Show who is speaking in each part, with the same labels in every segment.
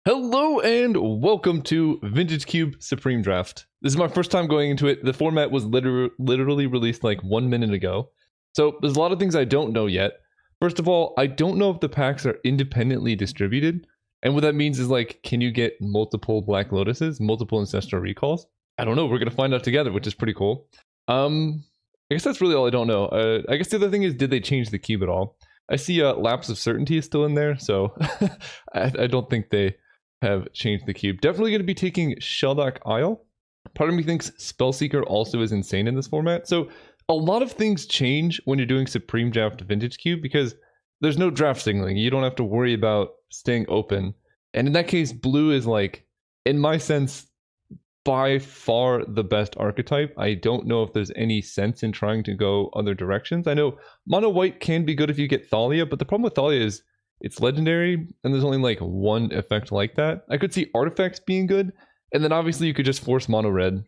Speaker 1: Hello and welcome to Vintage Cube Supreme Draft. This is my first time going into it. The format was literally released like 1 minute ago. So there's a lot of things I don't know yet. First of all, I don't know if the packs are independently distributed. And what that means is like, can you get multiple Black Lotuses, multiple Ancestral Recalls? I don't know. We're going to find out together, which is pretty cool. I guess that's really all I don't know. I guess the other thing is, did they change the cube at all? I see Lapse of Certainty is still in there, so I don't think they have changed the cube. Definitely going to be taking Sheldock Isle. Part of me thinks Spellseeker also is insane in this format. So a lot of things change when you're doing Supreme Draft Vintage Cube because there's no draft signaling. You don't have to worry about staying open. And in that case, blue is like, in my sense, by far the best archetype. I don't know if there's any sense in trying to go other directions. I know mono white can be good if you get Thalia, but the problem with Thalia is it's legendary, and there's only like one effect like that. I could see artifacts being good, and then obviously you could just force mono red.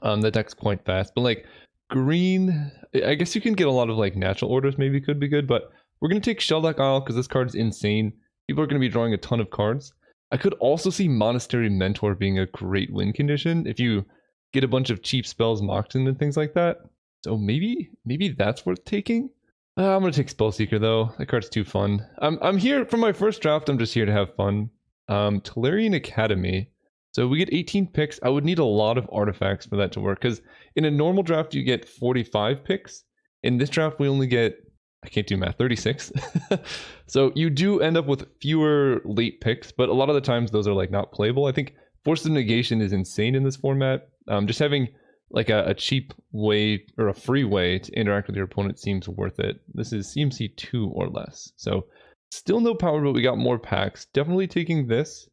Speaker 1: That deck's quite fast, but like green, I guess you can get a lot of like natural orders maybe could be good, but we're going to take Sheldock Isle because this card is insane. People are going to be drawing a ton of cards. I could also see Monastery Mentor being a great win condition if you get a bunch of cheap spells mocked in and things like that. So maybe that's worth taking. I'm gonna take Spellseeker though. That card's too fun. I'm here for my first draft. I'm just here to have fun. Tolarian Academy. So we get 18 picks. I would need a lot of artifacts for that to work because in a normal draft you get 45 picks. In this draft we only get, I can't do math, 36. So you do end up with fewer late picks, but a lot of the times those are like not playable. I think Force of Negation is insane in this format. Just having like a cheap way or a free way to interact with your opponent seems worth it. This is CMC 2 or less. So still no power, but we got more packs. Definitely taking this.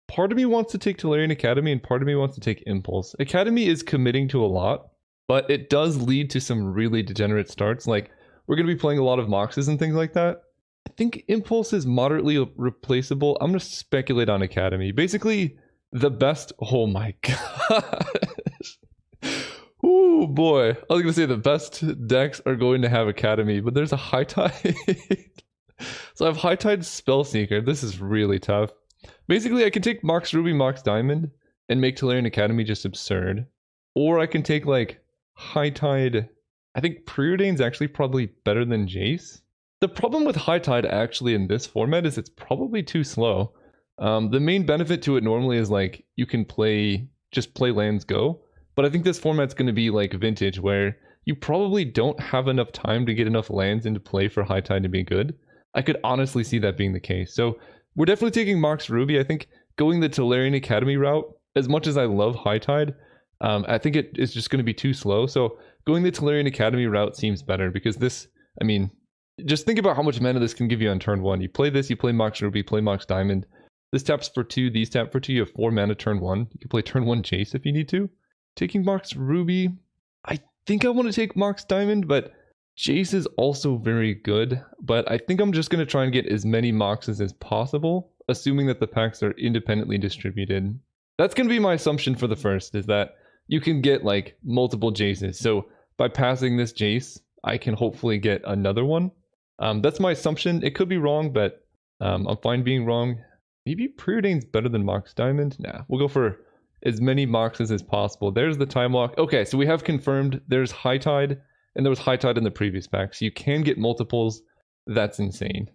Speaker 1: Part of me wants to take Tolarian Academy and part of me wants to take Impulse. Academy is committing to a lot, but it does lead to some really degenerate starts. Like we're going to be playing a lot of Moxes and things like that. I think Impulse is moderately replaceable. I'm going to speculate on Academy. Basically, the best... Oh my god. Oh boy, I was gonna say the best decks are going to have Academy, but there's a High Tide. So I have High Tide Spellseeker. This is really tough. Basically, I can take Mox Ruby, Mox Diamond, and make Tolarian Academy just absurd. Or I can take like High Tide. I think Preordain's actually probably better than Jace. The problem with High Tide actually in this format is it's probably too slow. The main benefit to it normally is like you can just play lands go. But I think this format's going to be like Vintage, where you probably don't have enough time to get enough lands into play for High Tide to be good. I could honestly see that being the case. So we're definitely taking Mox Ruby. I think going the Tolarian Academy route, as much as I love High Tide, I think it is just going to be too slow. So going the Tolarian Academy route seems better because this, I mean, just think about how much mana this can give you on turn 1. You play this, you play Mox Ruby, play Mox Diamond. This taps for 2, these tap for 2. You have 4 mana turn 1. You can play turn 1 Jace if you need to. Taking Mox Ruby, I think I want to take Mox Diamond, but Jace is also very good. But I think I'm just going to try and get as many Moxes as possible, assuming that the packs are independently distributed. That's going to be my assumption for the first, is that you can get like multiple Jaces. So by passing this Jace, I can hopefully get another one. That's my assumption. It could be wrong, but I'm fine being wrong. Maybe Preordain's better than Mox Diamond? Nah, we'll go for as many Moxes as possible. There's the time lock. Okay, so we have confirmed there's High Tide, and there was High Tide in the previous pack, so you can get multiples. That's insane.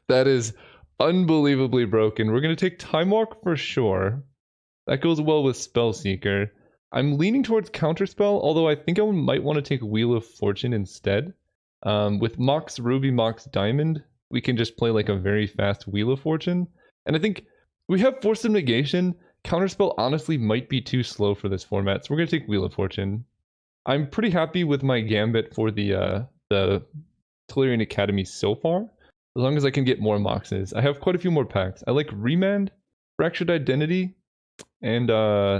Speaker 1: That is unbelievably broken. We're going to take Time Walk for sure. That goes well with Spellseeker. I'm leaning towards Counterspell, although I think I might want to take Wheel of Fortune instead. With Mox Ruby, Mox Diamond, we can just play like a very fast Wheel of Fortune. And I think we have Force of Negation. Counterspell honestly might be too slow for this format, so we're going to take Wheel of Fortune. I'm pretty happy with my gambit for the Tolarian Academy so far, as long as I can get more Moxes. I have quite a few more packs. I like Remand, Fractured Identity, and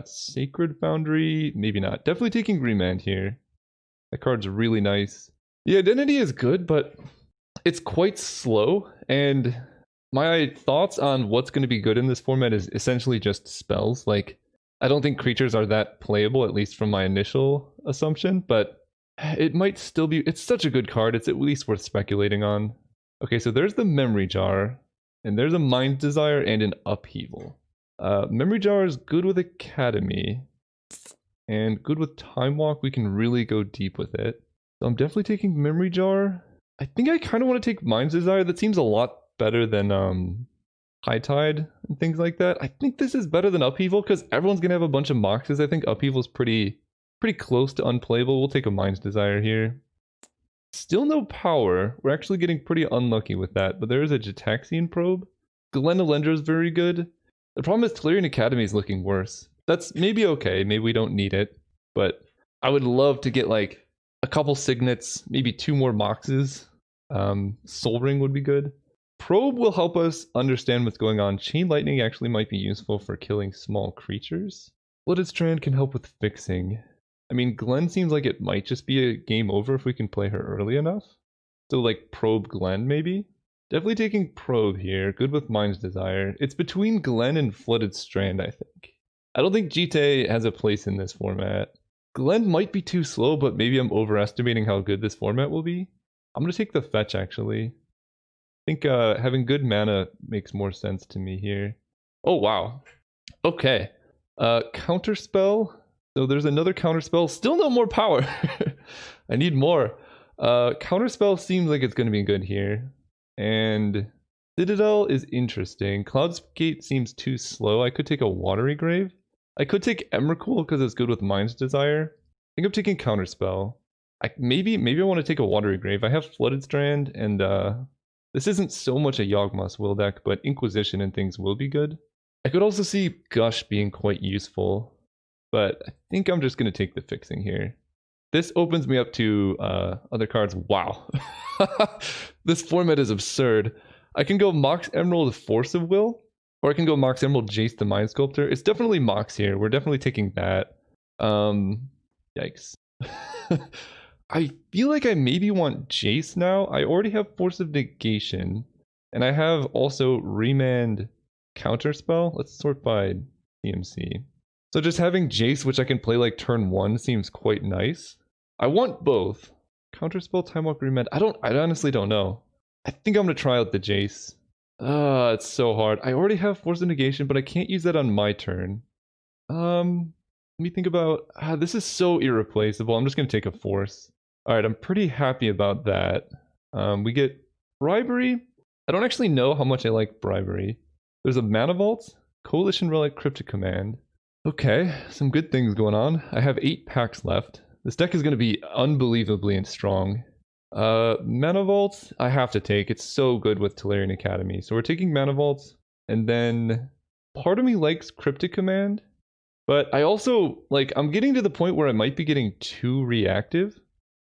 Speaker 1: Sacred Foundry. Maybe not. Definitely taking Remand here. That card's really nice. The Identity is good, but it's quite slow, and my thoughts on what's going to be good in this format is essentially just spells. Like, I don't think creatures are that playable, at least from my initial assumption, but it might still be... It's such a good card, it's at least worth speculating on. Okay, so there's the Memory Jar. And there's a Mind's Desire and an Upheaval. Memory Jar is good with Academy. And good with Time Walk, we can really go deep with it. So I'm definitely taking Memory Jar. I think I kind of want to take Mind's Desire. That seems a lot better than High Tide and things like that. I think this is better than Upheaval because everyone's going to have a bunch of Moxes. I think Upheaval's pretty close to unplayable. We'll take a Mind's Desire here. Still no power. We're actually getting pretty unlucky with that, but there is a Gitaxian Probe. Glen Elendra is very good. The problem is Tolarian Academy is looking worse. That's maybe okay, maybe we don't need it, but I would love to get like a couple Signets, maybe 2 more Moxes. Soul Ring would be good. Probe will help us understand what's going on. Chain Lightning actually might be useful for killing small creatures. Flooded Strand can help with fixing. I mean, Glen seems like it might just be a game over if we can play her early enough. So like Probe Glen maybe? Definitely taking Probe here, good with Mind's Desire. It's between Glen and Flooded Strand, I think. I don't think Jite has a place in this format. Glen might be too slow, but maybe I'm overestimating how good this format will be. I'm going to take the fetch, actually. I think having good mana makes more sense to me here. Oh, wow. Okay. Counterspell. So there's another counterspell. Still no more power. I need more. Counterspell seems like it's going to be good here. And Citadel is interesting. Cloudscape seems too slow. I could take a Watery Grave. I could take Emrakul because it's good with Mind's Desire. I think I'm taking Counterspell. Maybe I want to take a Watery Grave. I have Flooded Strand, and this isn't so much a Yawgmoth's Will deck, but Inquisition and things will be good. I could also see Gush being quite useful, but I think I'm just going to take the fixing here. This opens me up to other cards. Wow. This format is absurd. I can go Mox Emerald Force of Will, or I can go Mox Emerald Jace the Mind Sculptor. It's definitely Mox here. We're definitely taking that. Yikes. I feel like I maybe want Jace now. I already have Force of Negation, and I have also Remand Counterspell. Let's sort by CMC. So just having Jace, which I can play like turn 1, seems quite nice. I want both. Counterspell, Time Walk, Remand. I honestly don't know. I think I'm gonna try out the Jace. It's so hard. I already have Force of Negation, but I can't use that on my turn. Let me think about... this is so irreplaceable. I'm just gonna take a Force. Alright, I'm pretty happy about that. We get Bribery. I don't actually know how much I like Bribery. There's a Mana Vault, Coalition Relic, Cryptic Command. Okay, some good things going on. I have 8 packs left. This deck is going to be unbelievably strong. Mana Vault, I have to take. It's so good with Tolarian Academy. So we're taking Mana Vault, and then part of me likes Cryptic Command, but I also, like, I'm getting to the point where I might be getting too reactive.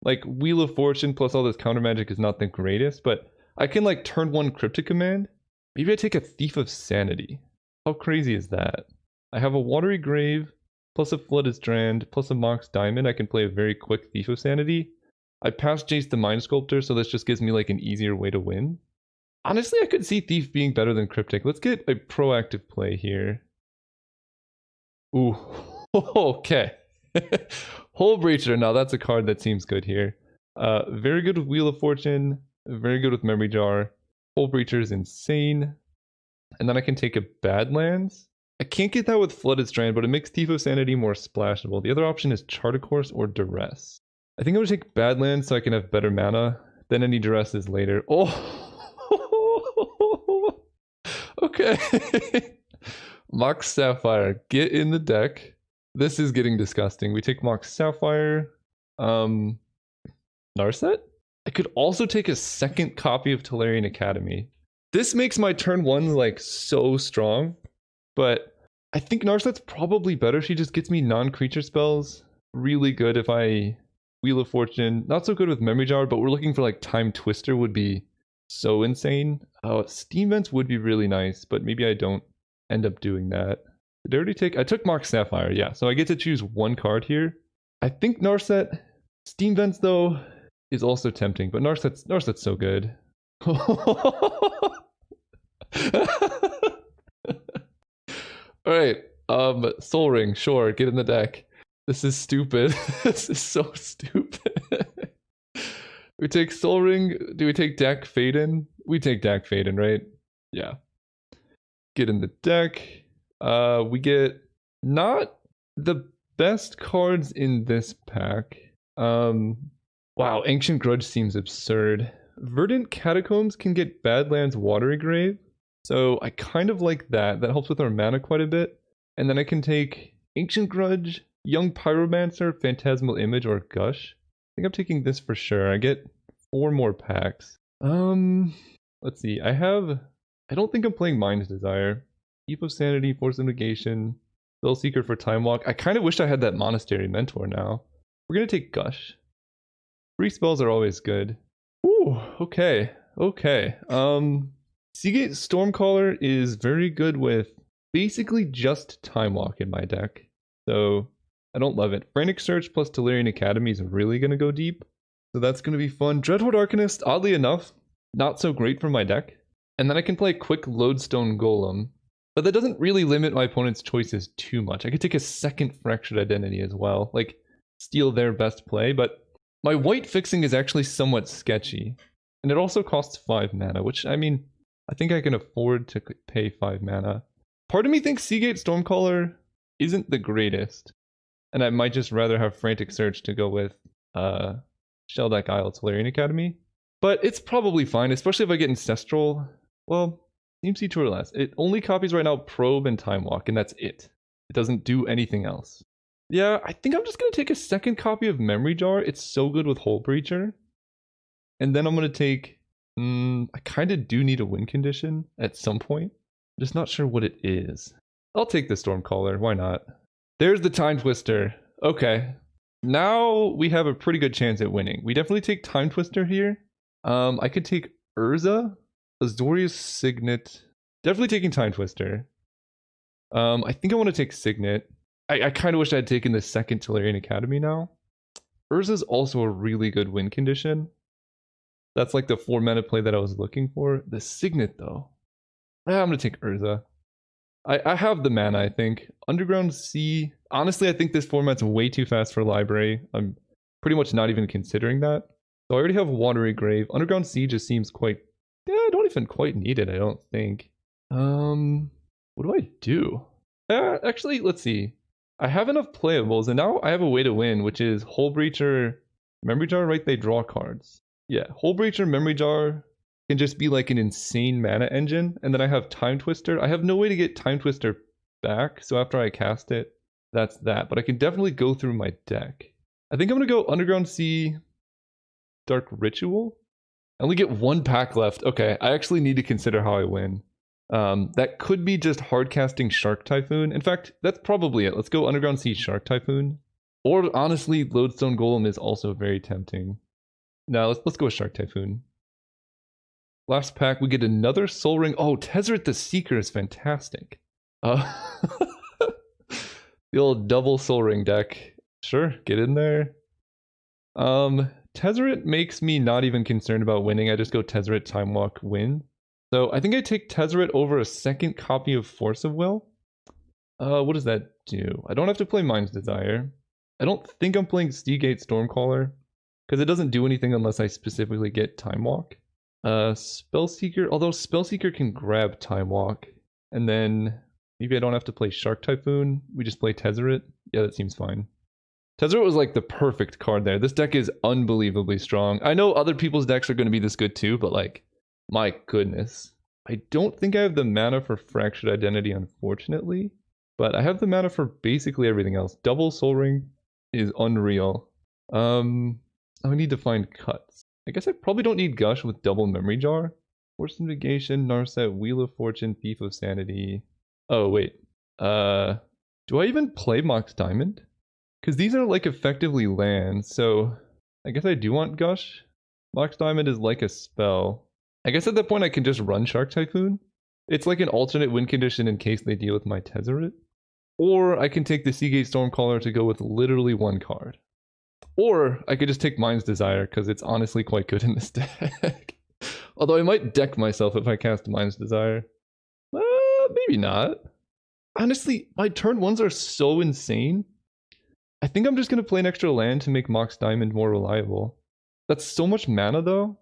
Speaker 1: Like, Wheel of Fortune plus all this counter magic is not the greatest, but I can, like, turn 1 Cryptic Command. Maybe I take a Thief of Sanity. How crazy is that? I have a Watery Grave, plus a Flooded Strand, plus a Mox Diamond. I can play a very quick Thief of Sanity. I passed Jace the Mind Sculptor, so this just gives me like an easier way to win. Honestly, I could see Thief being better than Cryptic. Let's get a proactive play here. Ooh, okay. Hole Breacher, now that's a card that seems good here. Very good with Wheel of Fortune, very good with Memory Jar. Hole Breacher is insane. And then I can take a Badlands. I can't get that with Flooded Strand, but it makes Thief of Sanity more splashable. The other option is Charter Course or Duress. I think I'm going to take Badlands so I can have better mana. Then any Duresses later. Oh! Okay. Mox Sapphire. Get in the deck. This is getting disgusting. We take Mox Sapphire. Narset? I could also take a second copy of Tolarian Academy. This makes my turn 1 like so strong. But I think Narset's probably better. She just gets me non-creature spells. Really good if I Wheel of Fortune. Not so good with Memory Jar, but we're looking for like Time Twister would be so insane. Steam Vents would be really nice, but maybe I don't end up doing that. Did I already take... I took Mox Sapphire, yeah. So I get to choose 1 card here. I think Narset... Steam Vents, though, is also tempting, but Narset's so good. Alright, Soul Ring, sure, get in the deck. This is stupid. This is so stupid. We take Soul Ring, do we take Dak Faden? We take Dak Faden, right? Yeah. Get in the deck. We get not the best cards in this pack. Wow, Ancient Grudge seems absurd. Verdant Catacombs can get Badlands Watery Grave, so I kind of like that. That helps with our mana quite a bit. And then I can take Ancient Grudge, Young Pyromancer, Phantasmal Image, or Gush. I think I'm taking this for sure. I get 4 more packs. Let's see. I don't think I'm playing Mind's Desire. Heap of Sanity, Force of Negation, Spellseeker for Time Walk. I kind of wish I had that Monastery Mentor now. We're gonna take Gush. Free spells are always good. Ooh, okay. Seagate Stormcaller is very good with basically just Time Walk in my deck. So I don't love it. Frantic Search plus Tolarian Academy is really gonna go deep. So that's gonna be fun. Dreadhorde Arcanist, oddly enough, not so great for my deck. And then I can play quick Lodestone Golem. But that doesn't really limit my opponent's choices too much. I could take a second Fractured Identity as well. Like, steal their best play, but my white fixing is actually somewhat sketchy. And it also costs 5 mana, which, I mean, I think I can afford to pay 5 mana. Part of me thinks Seagate Stormcaller isn't the greatest. And I might just rather have Frantic Search to go with Shelldeck Isle Tolarian Academy. But it's probably fine, especially if I get Ancestral. Well, Team C2 or less. It only copies right now Probe and Time Walk, and that's it. It doesn't do anything else. Yeah, I think I'm just going to take a second copy of Memory Jar. It's so good with Hole Breacher. And then I'm going to take... I kind of do need a win condition at some point. I'm just not sure what it is. I'll take the Stormcaller. Why not? There's the Time Twister. Okay. Now we have a pretty good chance at winning. We definitely take Time Twister here. I could take Urza. Azorius Signet. Definitely taking Time Twister. I think I want to take Signet. I kind of wish I had taken the second Tolarian Academy now. Urza's also a really good win condition. That's like the 4 mana play that I was looking for. The Signet though. I'm going to take Urza. I have the mana, I think. Underground Sea. Honestly, I think this format's way too fast for Library. I'm pretty much not even considering that. So I already have Watery Grave. Underground Sea just seems quite... Yeah, I don't even quite need it, I don't think. What do I do? Actually, let's see. I have enough playables, and now I have a way to win, which is Hole Breacher, Memory Jar, right? They draw cards. Yeah, Hole Breacher, Memory Jar can just be like an insane mana engine, and then I have Time Twister. I have no way to get Time Twister back, so after I cast it, that's that. But I can definitely go through my deck. I think I'm going to go Underground Sea, Dark Ritual. I only get 1 pack left. Okay, I actually need to consider how I win. That could be just hard casting Shark Typhoon. In fact, that's probably it. Let's go Underground Sea Shark Typhoon. Or honestly, Lodestone Golem is also very tempting. Now let's go with Shark Typhoon. Last pack, we get another Soul Ring. Oh, Tezzeret the Seeker is fantastic. The old double Soul Ring deck. Sure, get in there. Tezzeret makes me not even concerned about winning. I just go Tezzeret, Time Walk, win. So I think I take Tezzeret over a second copy of Force of Will. What does that do? I don't have to play Mind's Desire. I don't think I'm playing Seagate Stormcaller, because it doesn't do anything unless I specifically get Time Walk. Spellseeker, although Spellseeker can grab Time Walk. And then maybe I don't have to play Shark Typhoon. We just play Tezzeret. Yeah, that seems fine. Tezzeret was like the perfect card there. This deck is unbelievably strong. I know other people's decks are going to be this good too, but like, my goodness. I don't think I have the mana for Fractured Identity, unfortunately. But I have the mana for basically everything else. Double Soul Ring is unreal. I need to find cuts. I guess I probably don't need Gush with double Memory Jar. Force of Negation, Narset, Wheel of Fortune, Thief of Sanity. Oh, wait. Do I even play Mox Diamond? Because these are like effectively lands, so I guess I do want Gush. Mox Diamond is like a spell. I guess at that point I can just run Shark Typhoon. It's like an alternate win condition in case they deal with my Tezzeret. Or I can take the Seagate Stormcaller to go with literally 1 card. Or I could just take Mind's Desire, because it's honestly quite good in this deck. Although I might deck myself if I cast Mind's Desire. Maybe not. Honestly, my turn 1s are so insane. I think I'm just going to play an extra land to make Mox Diamond more reliable. That's so much mana though.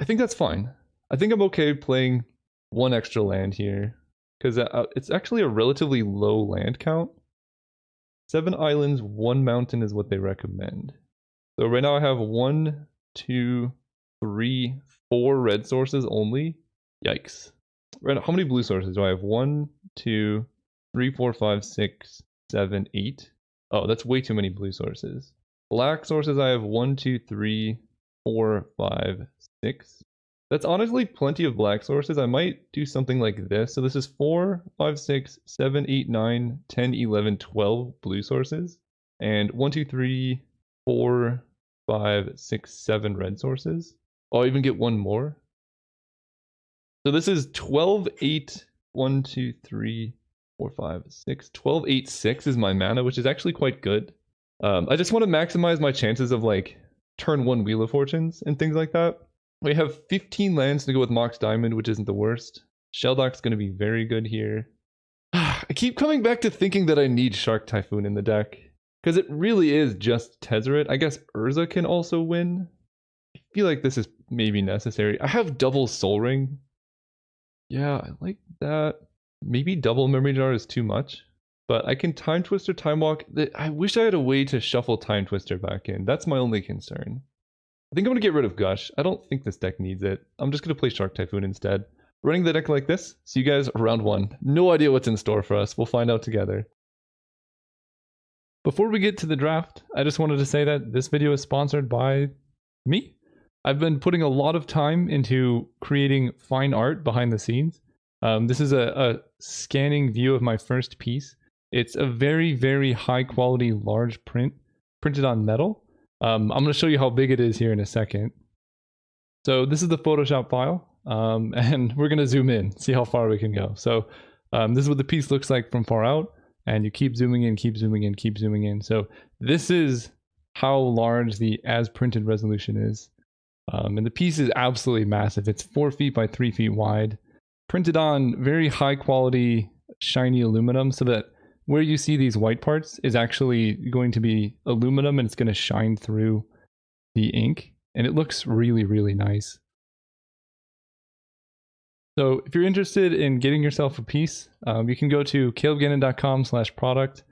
Speaker 1: I think that's fine. I think I'm okay playing one extra land here because it's actually a relatively low land count. 7 islands, 1 mountain is what they recommend. So right now I have 1, 2, 3, 4 red sources only. Yikes. Right now, how many blue sources do I have? 1, 2, 3, 4, 5, 6, 7, 8. Oh, that's way too many blue sources. Black sources I have 1, 2, 3, 4, 5, 6. That's honestly plenty of black sources. I might do something like this. So this is 4, 5, 6, 7, 8, 9, 10, 11, 12 blue sources. And 1, 2, 3, 4, 5, 6, 7 red sources. Oh, I'll even get one more. So this is 12, 8, 1, 2, 3, 4, 5, 6. 12, 8, 6 is my mana, which is actually quite good. I just want to maximize my chances of like turn 1 Wheel of Fortunes and things like that. We have 15 lands to go with Mox Diamond, which isn't the worst. Shelldock's going to be very good here. I keep coming back to thinking that I need Shark Typhoon in the deck. Because it really is just Tezzeret. I guess Urza can also win. I feel like this is maybe necessary. I have double Soul Ring. Yeah, I like that. Maybe double Memory Jar is too much. But I can Time Twister, Time Walk. I wish I had a way to shuffle Time Twister back in. That's my only concern. I think I'm going to get rid of Gush. I don't think this deck needs it. I'm just going to play Shark Typhoon instead. Running the deck like this. See you guys round 1. No idea what's in store for us. We'll find out together. Before we get to the draft, I just wanted to say that this video is sponsored by me. I've been putting a lot of time into creating fine art behind the scenes. This is a scanning view of my first piece. It's a very, very high quality large print printed on metal. I'm going to show you how big it is here in a second. So this is the Photoshop file, and we're going to zoom in, see how far we can go. So this is what the piece looks like from far out, and you keep zooming in, keep zooming in, keep zooming in. So this is how large the as printed resolution is. And the piece is absolutely massive. It's 4 feet by 3 feet wide, printed on very high quality shiny aluminum, so that where you see these white parts is actually going to be aluminum, and it's going to shine through the ink, and it looks really, really nice. So if you're interested in getting yourself a piece, you can go to calebgannon.com/product.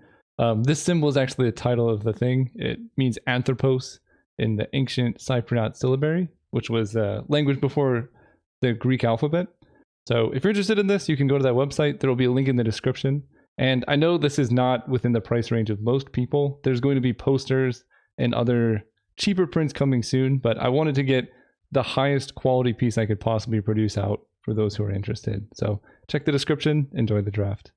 Speaker 1: This symbol is actually the title of the thing. It means anthropos in the ancient Cypriot syllabary, which was a language before the Greek alphabet. So if you're interested in this, you can go to that website. There will be a link in the description. And I know this is not within the price range of most people. There's going to be posters and other cheaper prints coming soon, but I wanted to get the highest quality piece I could possibly produce out for those who are interested. So check the description, enjoy the draft.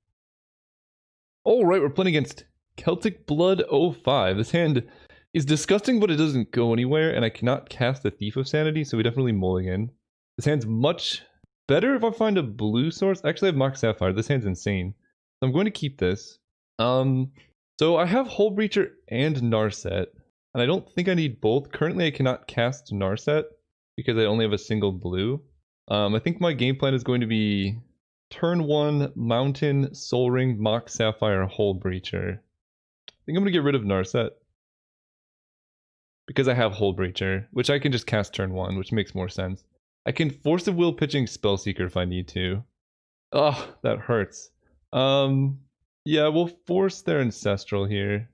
Speaker 1: All right, we're playing against Celtic Blood 05. This hand is disgusting, but it doesn't go anywhere, and I cannot cast the Thief of Sanity, so we definitely mulligan. This hand's much better if I find a blue source. Actually, I have Mox Sapphire. This hand's insane. So I'm going to keep this. So I have Hull Breacher and Narset, and I don't think I need both. Currently, I cannot cast Narset because I only have a single blue. I think my game plan is going to be turn 1, Mountain, Soul Ring, Mox Sapphire, Hull Breacher. I think I'm going to get rid of Narset because I have Hull Breacher, which I can just cast turn 1, which makes more sense. I can Force of Will pitching Spellseeker if I need to. Ugh, that hurts. Yeah, we'll force their Ancestral here.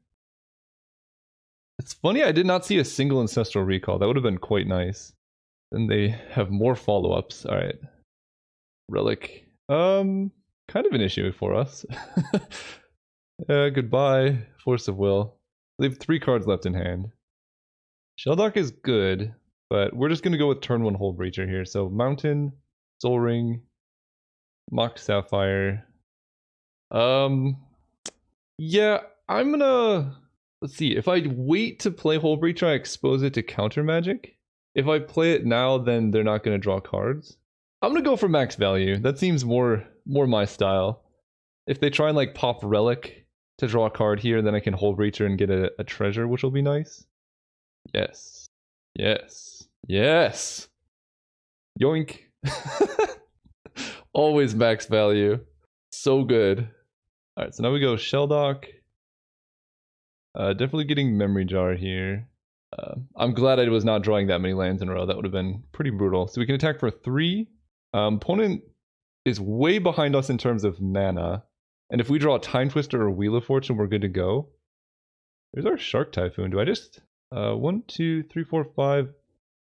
Speaker 1: It's funny I did not see a single Ancestral recall. That would have been quite nice. Then they have more follow-ups. Alright. Relic. Kind of an issue for us. Goodbye. Force of Will. They have 3 cards left in hand. Shelldock is good, but we're just going to go with turn 1 Hull Breacher here. So Mountain, Soul Ring, Mox Sapphire. Yeah, I'm gonna... Let's see. If I wait to play Hull Breacher, I expose it to counter magic. If I play it now, then they're not going to draw cards. I'm going to go for max value. That seems more my style. If they try and like pop Relic to draw a card here, then I can Hull Breacher and get a treasure, which will be nice. Yes. Yes. Yes! Yoink! Always max value. So good. Alright, so now we go Shelldock. Definitely getting Memory Jar here. I'm glad I was not drawing that many lands in a row. That would have been pretty brutal. So we can attack for 3. Opponent is way behind us in terms of mana. And if we draw a Time Twister or Wheel of Fortune, we're good to go. There's our Shark Typhoon. Do I just... 1, 2, 3, 4, 5...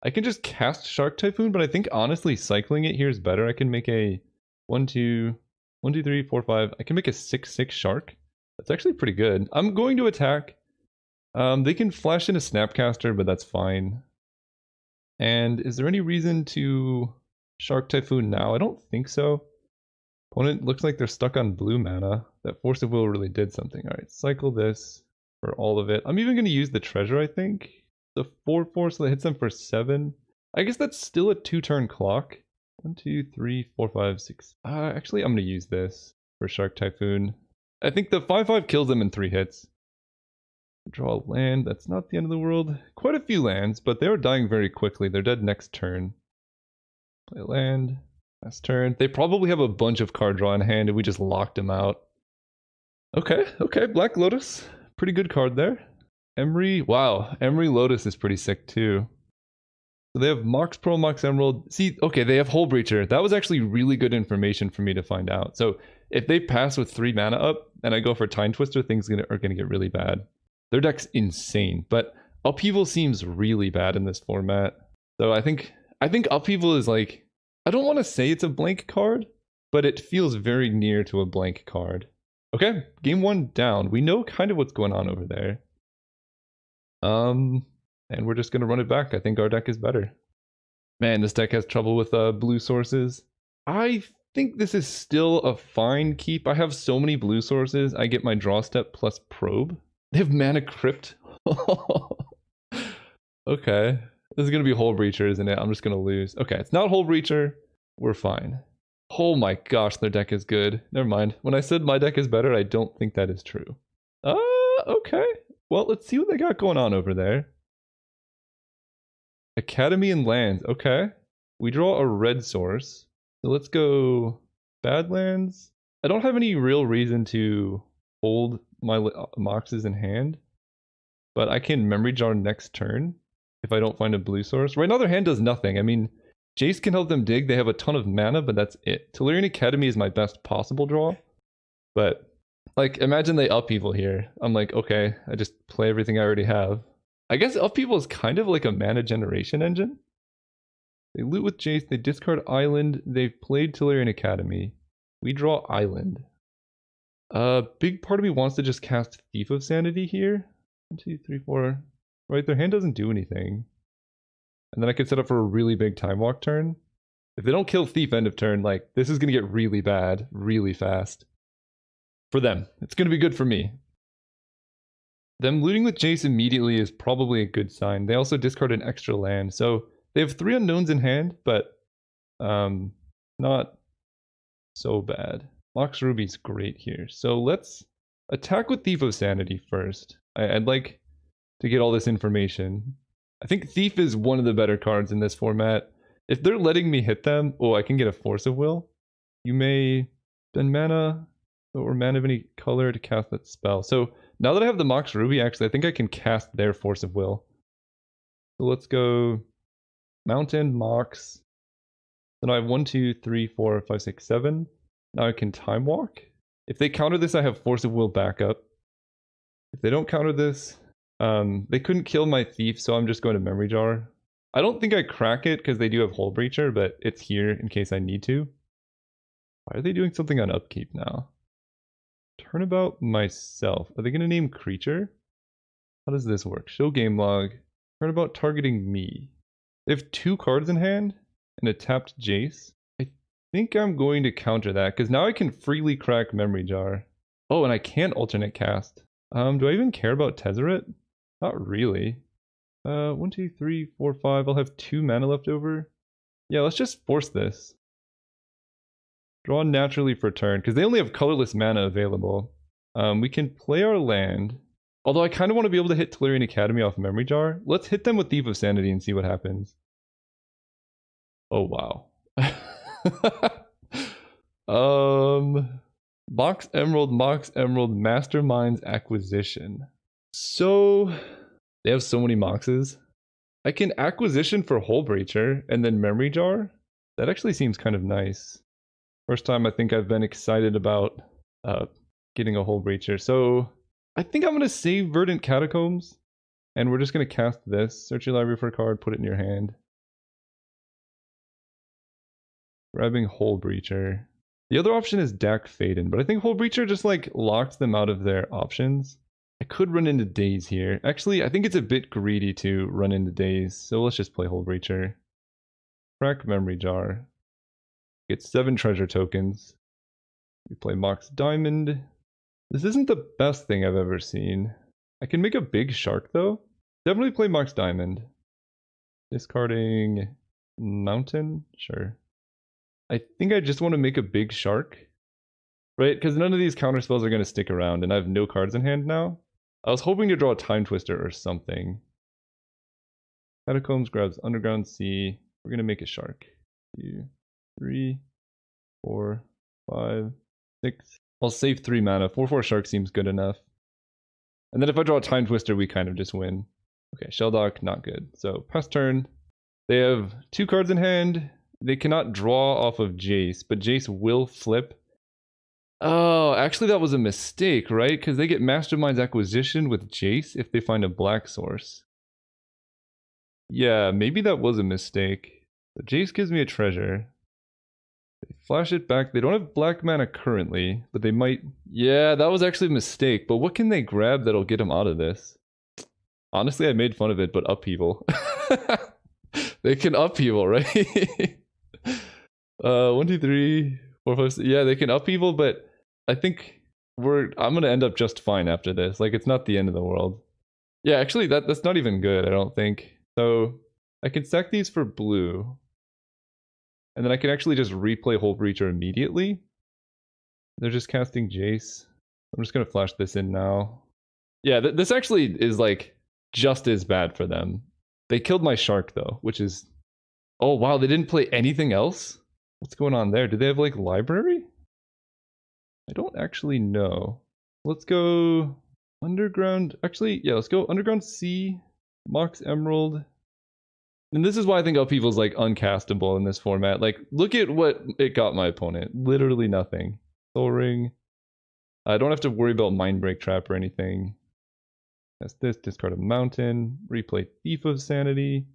Speaker 1: I can just cast Shark Typhoon, but I think honestly cycling it here is better. I can make a 1, 2, 3, 4, 5. I can make a 6/6 Shark. That's actually pretty good. I'm going to attack. They can flash in a Snapcaster, but that's fine. And is there any reason to Shark Typhoon now? I don't think so. Opponent looks like they're stuck on blue mana. That Force of Will really did something. Alright, cycle this for all of it. I'm even going to use the treasure, I think. The 4/4, so that hits them for 7. I guess that's still a 2-turn clock. 1, 2, 3, 4, 5, 6. Actually, I'm going to use this for Shark Typhoon. I think the 5/5 kills them in 3 hits. Draw a land. That's not the end of the world. Quite a few lands, but they are dying very quickly. They're dead next turn. Play a land. Last turn. They probably have a bunch of card draw in hand, and we just locked them out. Okay, Black Lotus. Pretty good card there. Emery, wow, Emery Lotus is pretty sick too. So they have Mox Pearl, Mox Emerald. See, okay, they have Hull Breacher. That was actually really good information for me to find out. So if they pass with 3 mana up and I go for Time Twister, things are gonna get really bad. Their deck's insane, but Upheaval seems really bad in this format. So I think Upheaval is like, I don't want to say it's a blank card, but it feels very near to a blank card. Okay, game 1 down. We know kind of what's going on over there. And we're just gonna run it back. I think our deck is better. Man, this deck has trouble with blue sources. I think this is still a fine keep. I have so many blue sources. I get my draw step plus probe. They have Mana Crypt. Okay. This is gonna be Hull Breacher, isn't it? I'm just gonna lose. Okay, it's not Hull Breacher. We're fine. Oh my gosh, their deck is good. Never mind. When I said my deck is better, I don't think that is true. Okay. Well, let's see what they got going on over there. Academy and lands. Okay. We draw a red source. So let's go Badlands. I don't have any real reason to hold my Moxes in hand, but I can Memory Jar next turn if I don't find a blue source. Right now their hand does nothing. I mean, Jace can help them dig. They have a ton of mana, but that's it. Tellurian Academy is my best possible draw, but like, imagine they Upheaval here. I'm like, okay, I just play everything I already have. I guess Upheaval is kind of like a mana generation engine. They loot with Jace, they discard Island, they've played Tellurian Academy. We draw Island. Big part of me wants to just cast Thief of Sanity here. 1, 2, 3, 4. Right, their hand doesn't do anything. And then I could set up for a really big Time Walk turn. If they don't kill Thief end of turn, like, this is gonna get really bad, really fast. For them. It's going to be good for me. Them looting with Jace immediately is probably a good sign. They also discard an extra land. So they have 3 unknowns in hand, but not so bad. Mox Ruby's great here. So let's attack with Thief of Sanity first. I'd like to get all this information. I think Thief is one of the better cards in this format. If they're letting me hit them, oh, I can get a Force of Will. You may spend mana or mana of any color to cast that spell. So now that I have the Mox Ruby, actually, I think I can cast their Force of Will. So let's go Mountain, Mox. Then I have 1, 2, 3, 4, 5, 6, 7. Now I can Time Walk. If they counter this, I have Force of Will backup. If they don't counter this, they couldn't kill my Thief, so I'm just going to Memory Jar. I don't think I crack it because they do have Hull Breacher, but it's here in case I need to. Why are they doing something on upkeep now? Turnabout myself. Are they going to name creature? How does this work? Show game log. Turnabout targeting me. They have 2 cards in hand and a tapped Jace. I think I'm going to counter that because now I can freely crack Memory Jar. Oh, and I can't alternate cast. Do I even care about Tezzeret? Not really. 1, 2, 3, 4, 5. I'll have 2 mana left over. Yeah, let's just force this. Draw naturally for turn, because they only have colorless mana available. We can play our land. Although I kind of want to be able to hit Tellurian Academy off Memory Jar. Let's hit them with Thief of Sanity and see what happens. Oh, wow. Mox Emerald, Masterminds Acquisition. So, they have so many Moxes. I can Acquisition for Hull Breacher and then Memory Jar. That actually seems kind of nice. First time I think I've been excited about getting a Hull Breacher. So I think I'm going to save Verdant Catacombs. And we're just going to cast this. Search your library for a card, put it in your hand. Grabbing Hull Breacher. The other option is Dak Faden, but I think Hull Breacher just like locks them out of their options. I could run into Daze here. Actually, I think it's a bit greedy to run into Daze, so let's just play Hull Breacher. Crack Memory Jar. Get 7 treasure tokens. We play Mox Diamond. This isn't the best thing I've ever seen. I can make a big shark though. Definitely play Mox Diamond. Discarding Mountain? Sure. I think I just want to make a big shark. Right? Because none of these counter spells are going to stick around, and I have no cards in hand now. I was hoping to draw a Time Twister or something. Catacombs grabs Underground Sea. We're going to make a shark. 2, 3, 4, 5, 6. I'll save 3 mana. 4/4 shark seems good enough. And then if I draw a Time Twister, we kind of just win. Okay, Shelldock, not good. So pass turn. They have 2 cards in hand. They cannot draw off of Jace, but Jace will flip. Oh, actually that was a mistake, right? Because they get Mastermind's Acquisition with Jace if they find a black source. Yeah, maybe that was a mistake. But Jace gives me a treasure. They flash it back. They don't have black mana currently, but they might... Yeah, that was actually a mistake, but what can they grab that'll get them out of this? Honestly, I made fun of it, but Upheaval. They can Upheaval, right? 1, 2, 3, 4, 5, 6. Yeah, they can Upheaval, but I think I'm gonna end up just fine after this. Like, it's not the end of the world. Yeah, actually, that's not even good, I don't think. So, I can sack these for blue. And then I can actually just replay Hull Breacher immediately. They're just casting Jace. I'm just gonna flash this in now. Yeah, this actually is like just as bad for them. They killed my shark though, which is... Oh wow, they didn't play anything else? What's going on there? Do they have like library? I don't actually know. Let's go Underground. Actually, yeah, let's go Underground Sea, Mox Emerald. And this is why I think Upheaval's like uncastable in this format. Like, look at what it got my opponent. Literally nothing. Soul Ring. I don't have to worry about Mindbreak Trap or anything. That's this. Discard a Mountain. Replay Thief of Sanity.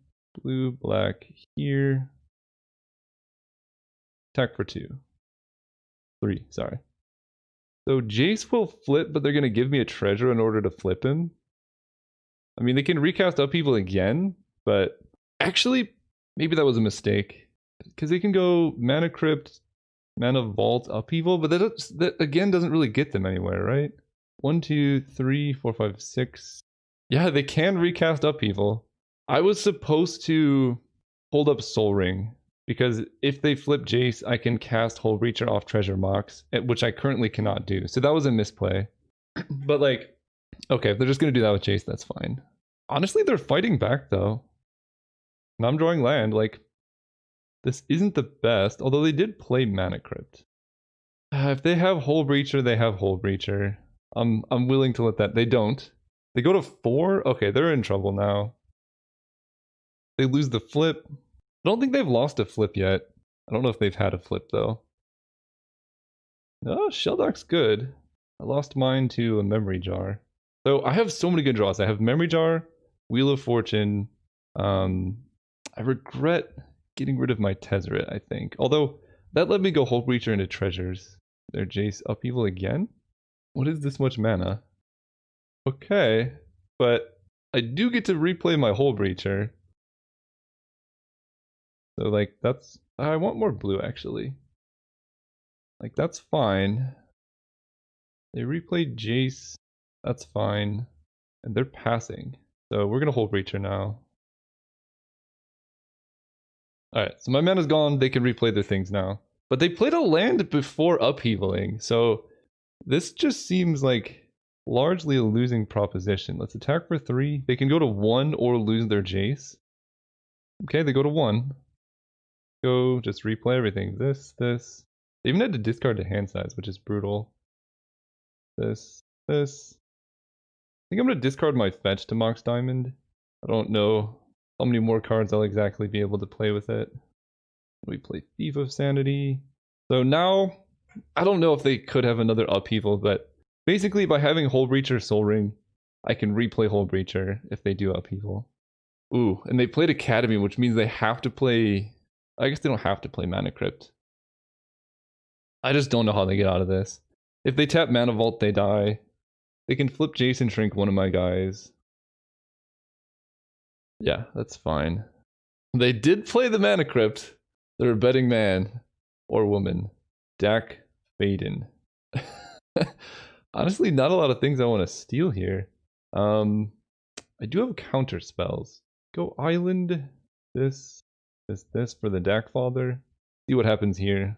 Speaker 1: Blue, black here. Attack for 2. 3, sorry. So Jace will flip, but they're going to give me a treasure in order to flip him. I mean, they can recast Upheaval again, but actually, maybe that was a mistake. Because they can go Mana Crypt, Mana Vault, Upheaval, but that again doesn't really get them anywhere, right? 1, 2, 3, 4, 5, 6. Yeah, they can recast Upheaval. I was supposed to hold up Soul Ring, because if they flip Jace, I can cast Hull Breacher off Treasure Mox, which I currently cannot do. So that was a misplay. But like, okay, if they're just going to do that with Jace, that's fine. Honestly, they're fighting back though. And I'm drawing land, like, this isn't the best, although they did play Mana Crypt. If they have Hull Breacher, they have Hull Breacher. I'm willing to let that. They don't. They go to 4? Okay, they're in trouble now. They lose the flip. I don't think they've lost a flip yet. I don't know if they've had a flip though. Oh, Shelldock's good. I lost mine to a Memory Jar. So I have so many good draws. I have Memory Jar, Wheel of Fortune. I regret getting rid of my Tezzeret, I think. Although, that let me go Hull Breacher into treasures. Their Jace Upheaval again? What is this much mana? Okay, but I do get to replay my Hull Breacher. So like, that's... I want more blue actually. Like, that's fine. They replayed Jace. That's fine. And they're passing. So we're gonna Hull Breacher now. Alright, so my mana's gone. They can replay their things now. But they played a land before upheavaling. So this just seems like largely a losing proposition. Let's attack for 3. They can go to 1 or lose their Jace. Okay, they go to 1. Go, just replay everything. This. They even had to discard to hand size, which is brutal. This. I think I'm going to discard my fetch to Mox Diamond. I don't know how many more cards I'll exactly be able to play with it. We play Thief of Sanity. So now, I don't know if they could have another upheaval, but basically by having Hull Breacher Soul Ring, I can replay Hull Breacher if they do upheaval. Ooh, and they played Academy, which means they have to play... I guess they don't have to play Mana Crypt. I just don't know how they get out of this. If they tap Mana Vault, they die. They can flip Jason Shrink one of my guys. Yeah, that's fine. They did play the Mana Crypt. They're a betting man. Or woman. Dak Faden. Honestly, not a lot of things I want to steal here. I do have counter spells. Go Island. This for the Dak Father. See what happens here.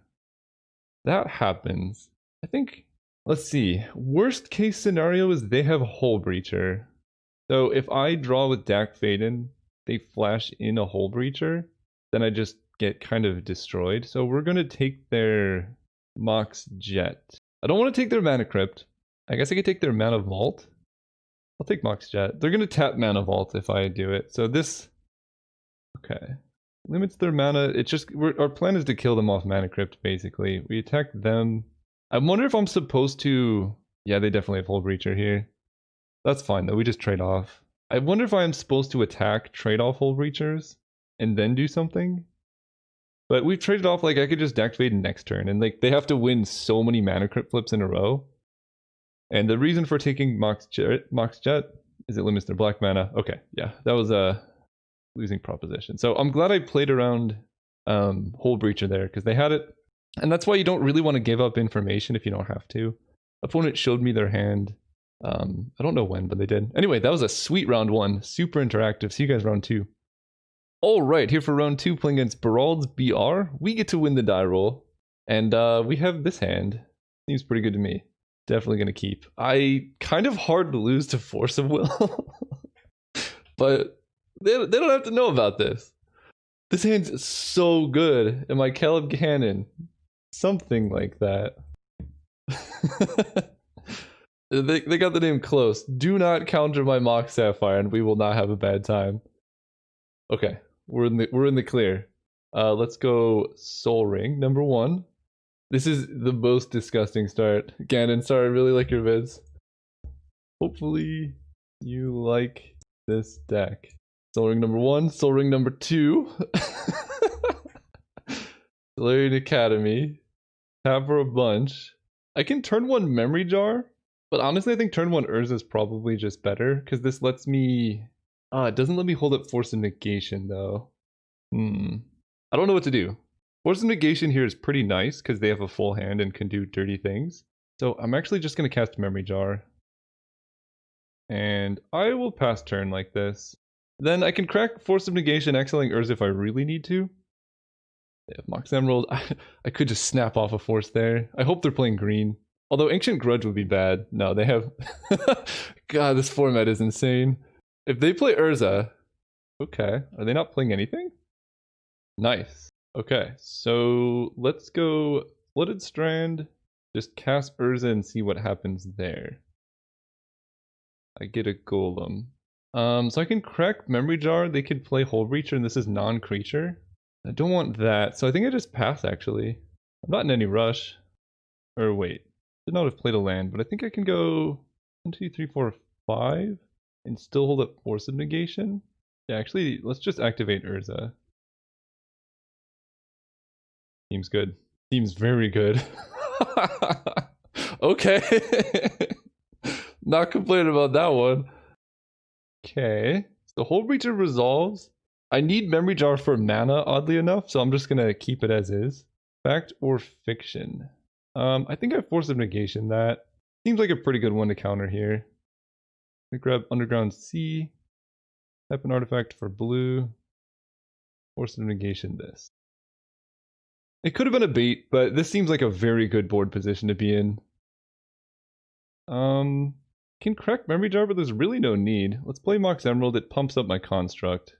Speaker 1: That happens. I think, let's see. Worst case scenario is they have Hull Breacher. So if I draw with Dak Faden, they flash in a Hull Breacher, then I just get kind of destroyed. So we're going to take their Mox Jet. I don't want to take their Mana Crypt. I guess I could take their Mana Vault. I'll take Mox Jet. They're going to tap Mana Vault if I do it. So this... Okay. Limits their mana. It's just... our plan is to kill them off Mana Crypt, basically. We attack them. I wonder if I'm supposed to... Yeah, they definitely have Hull Breacher here. That's fine, though. We just trade off. I wonder if I am supposed to attack, trade off Hull Breachers, and then do something. But we've traded off, like, I could just deactivate next turn, and, like, they have to win so many Mana Crypt flips in a row. And the reason for taking Mox Jet is it limits their black mana. Okay, yeah, that was a losing proposition. So I'm glad I played around Hull Breacher there, because they had it. And that's why you don't really want to give up information if you don't have to. Opponent showed me their hand. I don't know when, but they did. Anyway, that was a sweet round 1. Super interactive. See you guys round 2. Alright, here for round 2, playing against Barald's BR. We get to win the die roll. And we have this hand. Seems pretty good to me. Definitely going to keep. Kind of hard to lose to Force of Will. But they don't have to know about this. This hand's so good. And my Caleb Cannon. Something like that. They got the name close. Do not counter my Mox Sapphire and we will not have a bad time. Okay, we're in the clear. Let's go Soul Ring, number 1. This is the most disgusting start. Ganon, sorry, I really like your vids. Hopefully you like this deck. Soul Ring number 1, Soul Ring number 2. Solarian Academy. Tap for a bunch. I can turn 1 Memory Jar, but honestly I think turn 1 Urza is probably just better, because this lets me... it doesn't let me hold up Force of Negation though. I don't know what to do. Force of Negation here is pretty nice because they have a full hand and can do dirty things. So I'm actually just going to cast Memory Jar. And I will pass turn like this. Then I can crack Force of Negation, exiling Urza if I really need to. They have Mox Emerald. I could just snap off a Force there. I hope they're playing green. Although Ancient Grudge would be bad. No, they have... God, this format is insane. If they play Urza... Okay, are they not playing anything? Nice. Okay, so let's go Flooded Strand, just cast Urza and see what happens there. I get a Golem. So I can crack Memory Jar, they could play Hull Breacher, and this is non-creature. I don't want that, so I think I just pass actually. I'm not in any rush. Or wait, did not have played a land, but I think I can go 1, 2, 3, 4, 5 and still hold up Force of Negation. Yeah, actually, let's just activate Urza. Seems good. Seems very good. Okay. Not complaining about that one. Okay. So Hull Breacher resolves. I need Memory Jar for mana, oddly enough, so I'm just gonna keep it as is. Fact or fiction? I think I have Force of Negation that. Seems like a pretty good one to counter here. I grab Underground Sea. Type an artifact for blue. Force of Negation this. It could have been a bait, but this seems like a very good board position to be in. Can crack Memory Jar, but there's really no need. Let's play Mox Emerald, it pumps up my construct.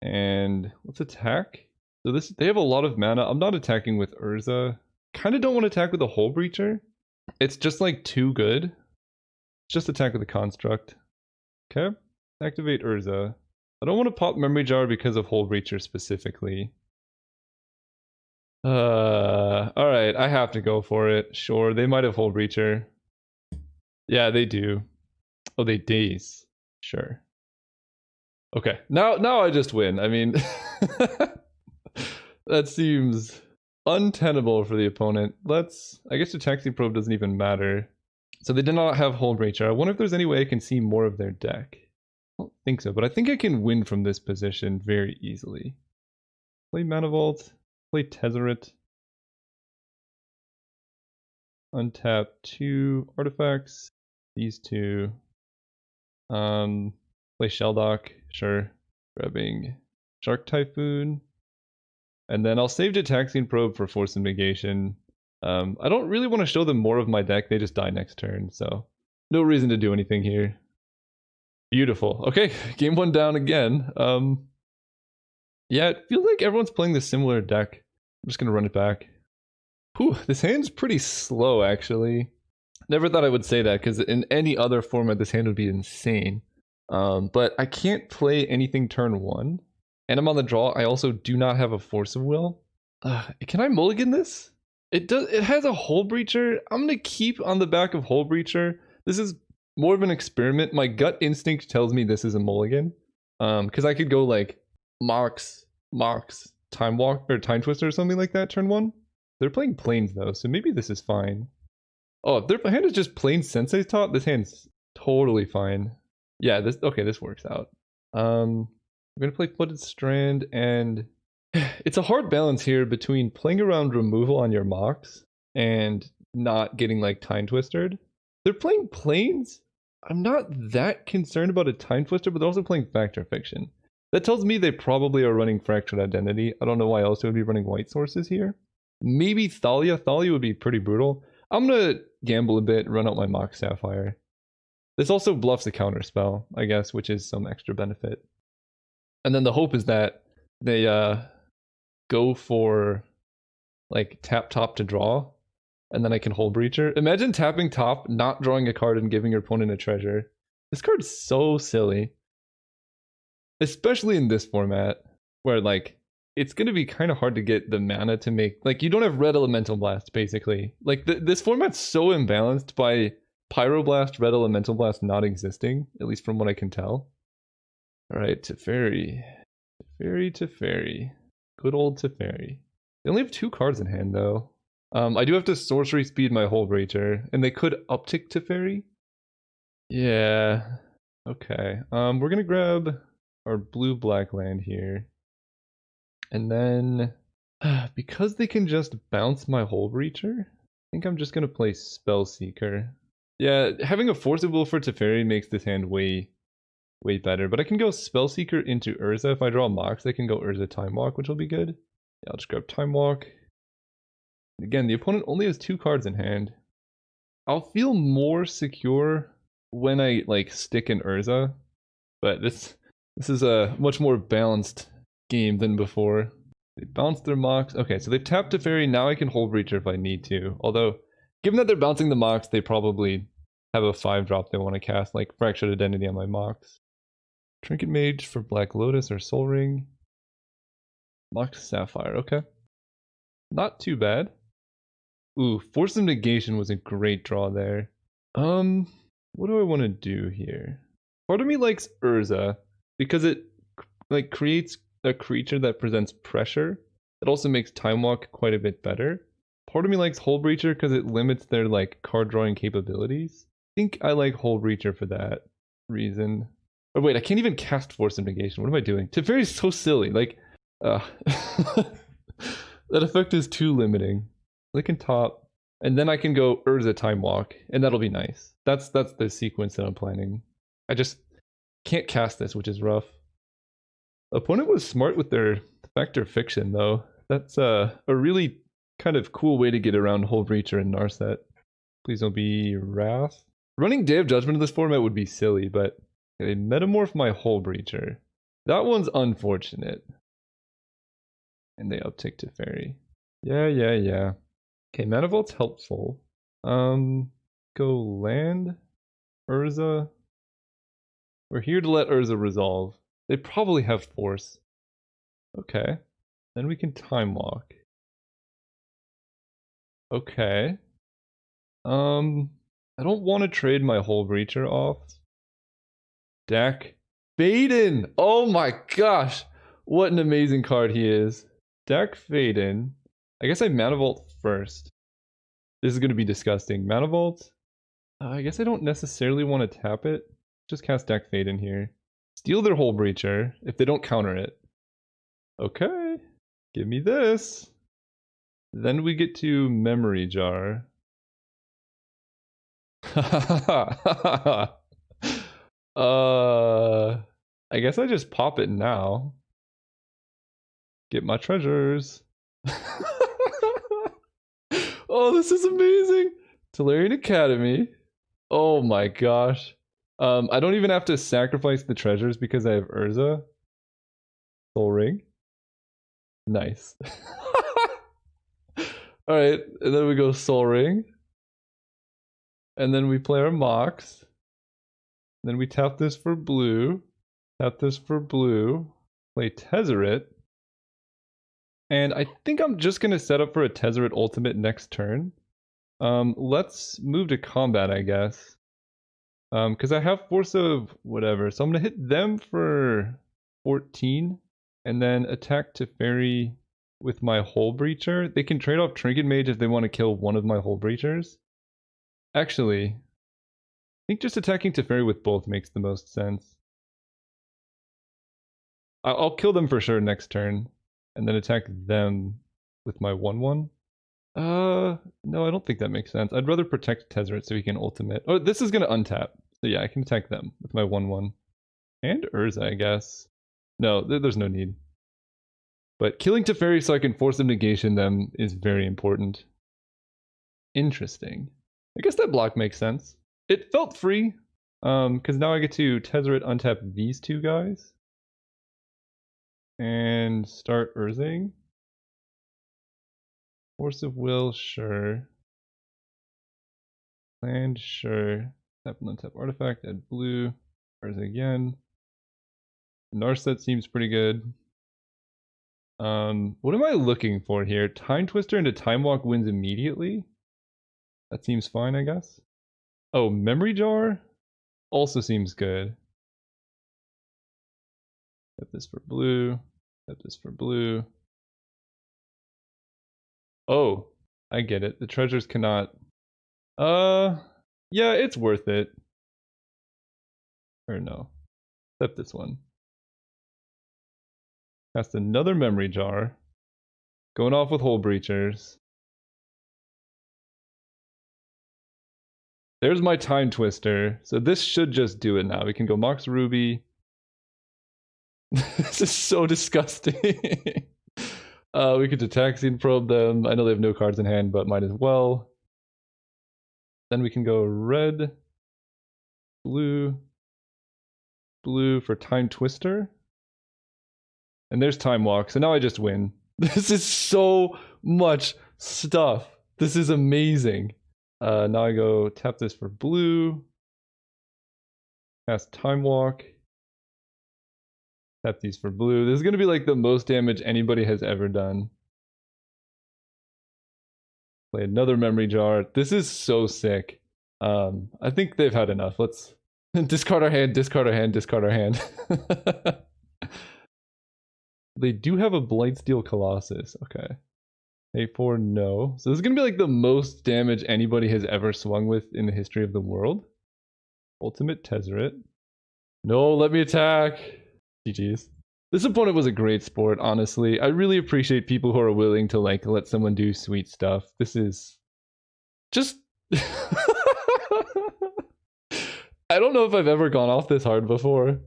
Speaker 1: And let's attack. So this, they have a lot of mana. I'm not attacking with Urza. Kind of don't want to attack with a Hull Breacher. It's just like too good. Just attack with a construct. Okay, activate Urza. I don't want to pop Memory Jar because of Hull Breacher specifically. Alright, I have to go for it. Sure, they might have Hold Breacher. Yeah, they do. Oh, they daze. Sure. Okay, now I just win. I mean, that seems untenable for the opponent. I guess the Taxi Probe doesn't even matter. So they did not have Hold Breacher. I wonder if there's any way I can see more of their deck. I don't think so, but I think I can win from this position very easily. Play Mana Vault, play Tezzeret, untap 2 artifacts, these two. Play Shelldock, sure. Grabbing Shark Typhoon. And then I'll save Taxian Probe for Force of Negation. I don't really want to show them more of my deck, they just die next turn, so no reason to do anything here. Beautiful. Okay, game 1 down again. Yeah, it feels like everyone's playing the similar deck. I'm just gonna run it back. Whew, this hand's pretty slow, actually. Never thought I would say that, because in any other format, this hand would be insane. But I can't play anything turn 1. And I'm on the draw. I also do not have a Force of Will. Can I mulligan this? It does. It has a Hold Breacher. I'm gonna keep on the back of Hold Breacher. This is more of an experiment. My gut instinct tells me this is a mulligan. Because I could go like Mox, Time Walk, or Time Twister or something like that turn 1. They're playing Plains though, so maybe this is fine. Oh, their hand is just plain Sensei Top. This hand's totally fine. Yeah, this works out. I'm gonna play Flooded Strand, and it's a hard balance here between playing around removal on your Mox and not getting like Time Twistered. They're playing Plains. I'm not that concerned about a Time Twister, but they're also playing Factor Fiction. That tells me they probably are running Fractured Identity. I don't know why else they would be running White Sources here. Maybe Thalia. Thalia would be pretty brutal. I'm gonna gamble a bit, run out my Mox Sapphire. This also bluffs a counterspell, I guess, which is some extra benefit. And then the hope is that they go for like tap top to draw, and then I can Hold Breacher. Imagine tapping top, not drawing a card, and giving your opponent a treasure. This card's so silly. Especially in this format, where like it's gonna be kind of hard to get the mana to make, like, you don't have Red Elemental Blast, basically. Like, this format's so imbalanced by Pyroblast, Red Elemental Blast not existing, at least from what I can tell. Alright, Teferi. Teferi. Good old Teferi. They only have 2 cards in hand, though. I do have to Sorcery Speed my Hold Breacher, and they could uptick Teferi. Yeah. Okay. We're gonna grab our blue-black land here. And then, because they can just bounce my Hold Breacher, I think I'm just gonna play Spellseeker. Yeah, having a Force of Will for Teferi makes this hand way better. But I can go Spellseeker into Urza. If I draw Mox, I can go Urza Time Walk, which will be good. Yeah, I'll just grab Time Walk. Again, the opponent only has 2 cards in hand. I'll feel more secure when I like stick in Urza, but this is a much more balanced game than before. They bounced their Mox. Okay, so they've tapped Teferi. Now I can Hold Breacher if I need to. Although, given that they're bouncing the Mox, they probably have a 5-drop they want to cast, like Fractured Identity on my Mox. Trinket Mage for Black Lotus or Soul Ring. Mox Sapphire, okay. Not too bad. Ooh, Force of Negation was a great draw there. What do I want to do here? Part of me likes Urza because it like creates a creature that presents pressure. It also makes Time Walk quite a bit better. Part of me likes Hold Breacher because it limits their like card drawing capabilities. I think I like Hold Breacher for that reason. Oh wait, I can't even cast Force of Negation. What am I doing? Teferi is so silly. Like, that effect is too limiting. Click and top, and then I can go Urza Time Walk, and that'll be nice. That's the sequence that I'm planning. I just can't cast this, which is rough. Opponent was smart with their Factor Fiction, though. That's a really kind of cool way to get around Hold Breacher and Narset. Please don't be Wrath. Running Day of Judgment in this format would be silly, but they metamorph my Hold Breacher. That one's unfortunate. And they uptick Teferi. Yeah. Okay, Mana Vault's helpful. Go land. Urza. We're here to let Urza resolve. They probably have Force. Okay. Then we can Time Walk. Okay. I don't want to trade my Hull Breacher off. Dak Faden! Oh my gosh! What an amazing card he is. Dak Faden. I guess I Mana Vault first. This is going to be disgusting. Mana Vault? I guess I don't necessarily want to tap it. Just cast Dak Faden here. Steal their Hull Breacher if they don't counter it. Okay. Give me this. Then we get to Memory Jar. I guess I just pop it now. Get my treasures. Oh, this is amazing. Tolarian Academy. Oh my gosh. I don't even have to sacrifice the treasures because I have Urza. Soul Ring. Nice. Alright, and then we go Soul Ring. And then we play our Mox. Then we tap this for blue. Tap this for blue. Play Tezzeret. And I think I'm just going to set up for a Tezzeret ultimate next turn. Let's move to combat, I guess. Because I have Force of whatever. So I'm going to hit them for 14. And then attack Teferi with my Hull Breacher. They can trade off Trinket Mage if they want to kill one of my Hull Breachers. Actually, I think just attacking Teferi with both makes the most sense. I'll kill them for sure next turn. And then attack them with my 1/1. No, I don't think that makes sense. I'd rather protect Tezzeret so he can ultimate. Oh, this is going to untap. So yeah, I can attack them with my 1/1. And Urza, I guess. No, there's no need. But killing Teferi so I can force them negation them is very important. Interesting. I guess that block makes sense. It felt free. Because now I get to Tezzeret untap these two guys. And start Urzing. Force of Will, sure. Land, sure. Tap and untap artifact, add blue. Urza again. Narset seems pretty good. What am I looking for here? Time Twister into Time Walk wins immediately? That seems fine, I guess. Oh, Memory Jar? Also seems good. Tap this for blue. Tap this for blue. Oh, I get it. The treasures cannot... yeah, it's worth it. Or no. Tap this one. Cast another Memory Jar. Going off with Hull Breachers. There's my Time Twister. So this should just do it now. We can go Mox Ruby. This is so disgusting. We could Taxian Probe them. I know they have no cards in hand, but might as well. Then we can go red, blue, blue for Time Twister. And there's Time Walk. So now I just win. This is so much stuff. This is amazing. Now I go tap this for blue. Cast Time Walk. Tap these for blue. This is going to be like the most damage anybody has ever done. Play another Memory Jar. This is so sick. I think they've had enough. Let's discard our hand, discard our hand, discard our hand. They do have a Blightsteel Colossus. Okay. A4, no. So this is going to be like the most damage anybody has ever swung with in the history of the world. Ultimate Tezzeret. No, let me attack. GG's. This opponent was a great sport, honestly. I really appreciate people who are willing to like let someone do sweet stuff. This is just... I don't know if I've ever gone off this hard before.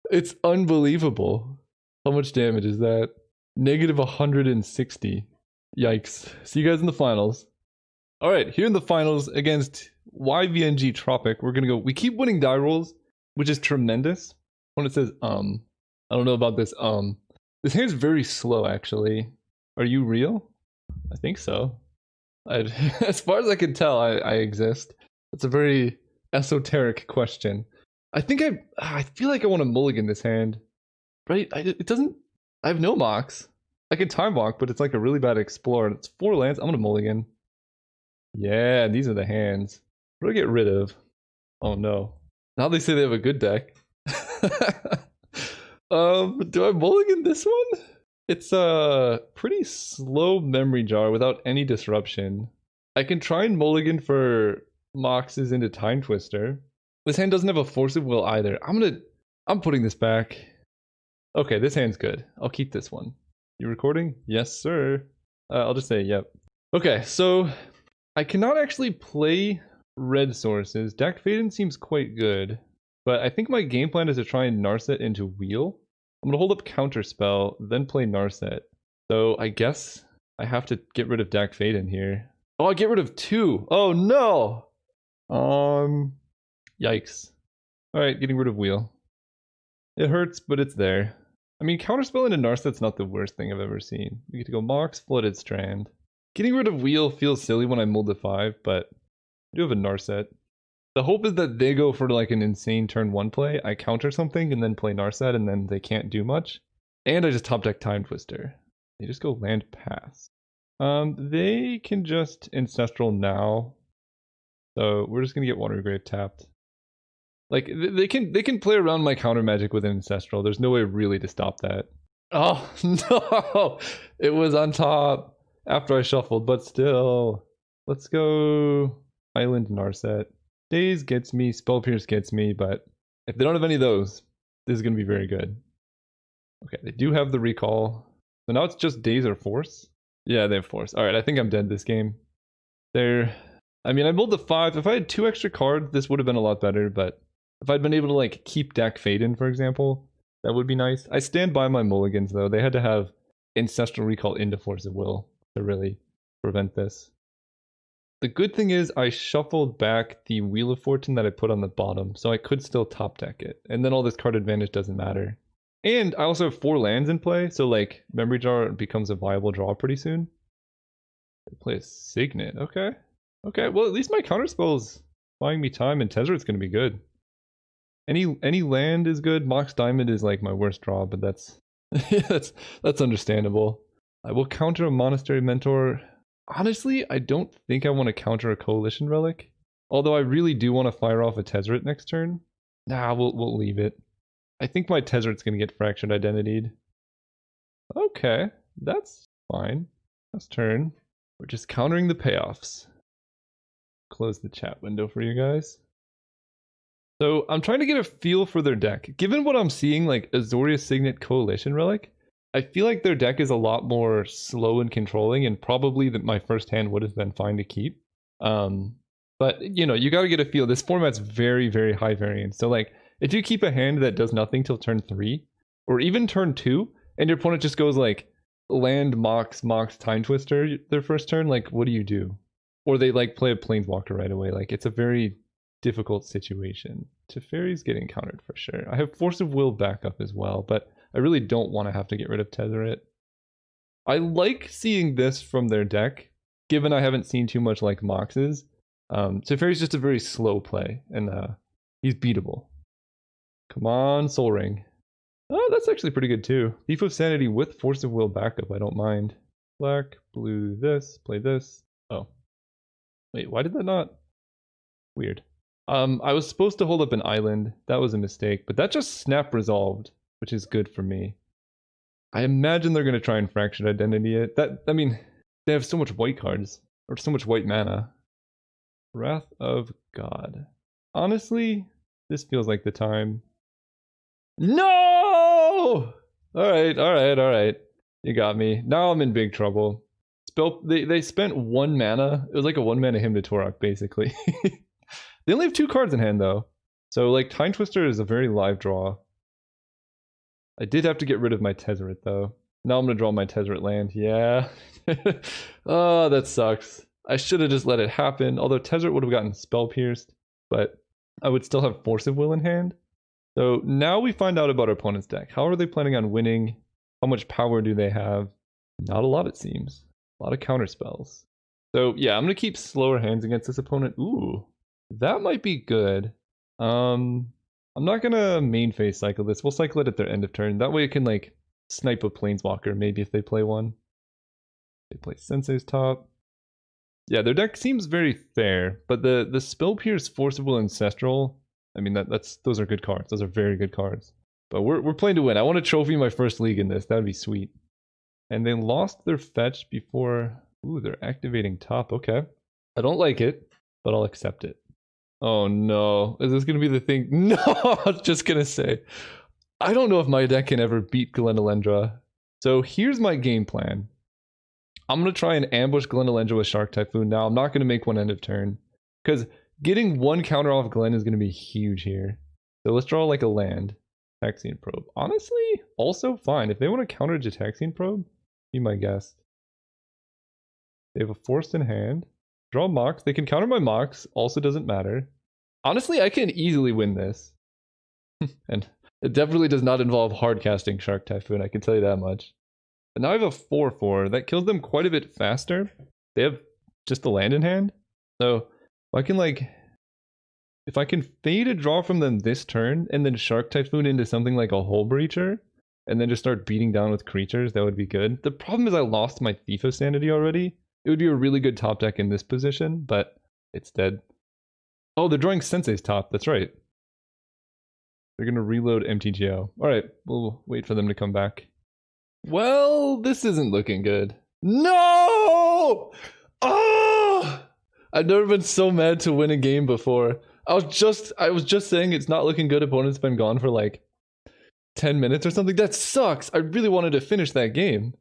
Speaker 1: It's unbelievable. How much damage is that? Negative 160. Yikes. See you guys in the finals. Alright, here in the finals against YVNG Tropic, we're gonna go... We keep winning die rolls, which is tremendous. When it says, I don't know about this, This hand's very slow, actually. Are you real? I think so. As far as I can tell, I exist. That's a very esoteric question. I think I feel like I want to mulligan this hand. Right? It doesn't... I have no Mox. I can Time Walk, but it's like a really bad Explorer. It's 4 lands. I'm going to mulligan. Yeah, these are the hands. What do I get rid of? Oh no. Now they say they have a good deck. Do I mulligan this one? It's a pretty slow memory jar without any disruption. I can try and mulligan for Moxes into Time Twister. This hand doesn't have a Force of Will either. I'm putting this back. Okay, this hand's good. I'll keep this one. You recording? Yes, sir. I'll just say yep. Okay, so I cannot actually play red sources. Dak Faden seems quite good, but I think my game plan is to try and Narset into Wheel. I'm gonna hold up Counterspell, then play Narset. So I guess I have to get rid of Dak Faden here. Oh, I get rid of 2. Oh no! Yikes. Alright, getting rid of Wheel. It hurts, but it's there. I mean, Counterspell into Narset's not the worst thing I've ever seen. We get to go Mox, Flooded Strand. Getting rid of Wheel feels silly when I mull to 5, but I do have a Narset. The hope is that they go for like an insane turn 1 play, I counter something and then play Narset and then they can't do much. And I just top deck Time Twister. They just go land pass. They can just Ancestral now. So we're just gonna get Watergrave tapped. Like they can play around my counter magic with Ancestral. There's no way really to stop that. Oh no! It was on top after I shuffled, but still. Let's go Island Narset. Daze gets me, Spell Pierce gets me, but if they don't have any of those, this is gonna be very good. Okay, they do have the recall. So now it's just Daze or Force? Yeah, they have Force. Alright, I think I'm dead this game. I mean, I mulled the 5. If I had 2 extra cards, this would have been a lot better, but if I'd been able to like keep Dak Faden, for example, that would be nice. I stand by my mulligans though. They had to have Ancestral Recall into Force of Will to really prevent this. The good thing is I shuffled back the Wheel of Fortune that I put on the bottom, so I could still top deck it. And then all this card advantage doesn't matter. And I also have 4 lands in play, so like Memory Jar becomes a viable draw pretty soon. I play a Signet, okay. Okay, well at least my counterspell's buying me time and Tezzeret's gonna be good. Any land is good. Mox Diamond is like my worst draw, but that's that's understandable. I will counter a Monastery Mentor. Honestly, I don't think I want to counter a Coalition Relic. Although I really do want to fire off a Tezzeret next turn. Nah, we'll leave it. I think my Tezzeret's gonna get Fractured Identitied. Okay, that's fine. Last turn. We're just countering the payoffs. Close the chat window for you guys. So I'm trying to get a feel for their deck. Given what I'm seeing, like Azoria Signet Coalition Relic, I feel like their deck is a lot more slow and controlling, and probably that my first hand would have been fine to keep. But you know, you got to get a feel. This format's very, very high variance. So like, if you keep a hand that does nothing till turn 3, or even turn 2, and your opponent just goes like land Mox Time Twister their first turn, like what do you do? Or they like play a Planeswalker right away. Like it's a very difficult situation. Teferi's getting countered for sure. I have Force of Will backup as well, but I really don't want to have to get rid of Tezzeret. I like seeing this from their deck, given I haven't seen too much like Mox's. Teferi's just a very slow play, and he's beatable. Come on, Soul Ring. Oh, that's actually pretty good too. Thief of Sanity with Force of Will backup, I don't mind. Black, blue, this, play this. Oh. Wait, why did that not? Weird. I was supposed to hold up an island. That was a mistake, but that just snap resolved, which is good for me. I imagine they're going to try and Fractured Identity it. I mean, they have so much white cards, or so much white mana. Wrath of God. Honestly, this feels like the time. No! Alright. You got me. Now I'm in big trouble. They spent 1 mana. It was like a 1 mana Hymn to Torok, basically. They only have 2 cards in hand, though. So, like, Time Twister is a very live draw. I did have to get rid of my Tezzeret, though. Now I'm going to draw my Tezzeret land. Yeah. Oh, that sucks. I should have just let it happen. Although Tezzeret would have gotten Spell Pierced. But I would still have Force of Will in hand. So now we find out about our opponent's deck. How are they planning on winning? How much power do they have? Not a lot, it seems. A lot of counter spells. So yeah, I'm going to keep slower hands against this opponent. Ooh. That might be good. I'm not gonna main phase cycle this. We'll cycle it at their end of turn. That way it can like snipe a Planeswalker maybe if they play one. They play Sensei's top. Yeah, their deck seems very fair, but the Spell Pierce, Forcible Ancestral, I mean those are good cards. Those are very good cards. But we're playing to win. I want to trophy my first league in this. That'd be sweet. And they lost their fetch before. Ooh, they're activating top. Okay. I don't like it, but I'll accept it. Oh no. Is this gonna be the thing? No, I was just gonna say. I don't know if my deck can ever beat Glenelendra. So here's my game plan. I'm going to try and ambush Glenelendra with Shark Typhoon now. I'm not going to make one end of turn. Because getting one counter off Glen is going to be huge here. So let's draw like a land. Taxian Probe. Honestly, also fine. If they want to counter Taxian Probe, be my guest. They have a Force in hand. Draw Mox. They can counter my Mox. Also doesn't matter. Honestly, I can easily win this. And it definitely does not involve hard casting Shark Typhoon. I can tell you that much. But now I have a 4/4 that kills them quite a bit faster. They have just the land in hand. So if I can fade a draw from them this turn and then Shark Typhoon into something like a Hull Breacher and then just start beating down with creatures, that would be good. The problem is I lost my Thief of Sanity already. It would be a really good top deck in this position, but it's dead. Oh, they're drawing Sensei's top. That's right. They're going to reload MTGO. Alright, we'll wait for them to come back. Well, this isn't looking good. No! Oh! I've never been so mad to win a game before. I was just saying it's not looking good. Opponent's been gone for like 10 minutes or something. That sucks. I really wanted to finish that game.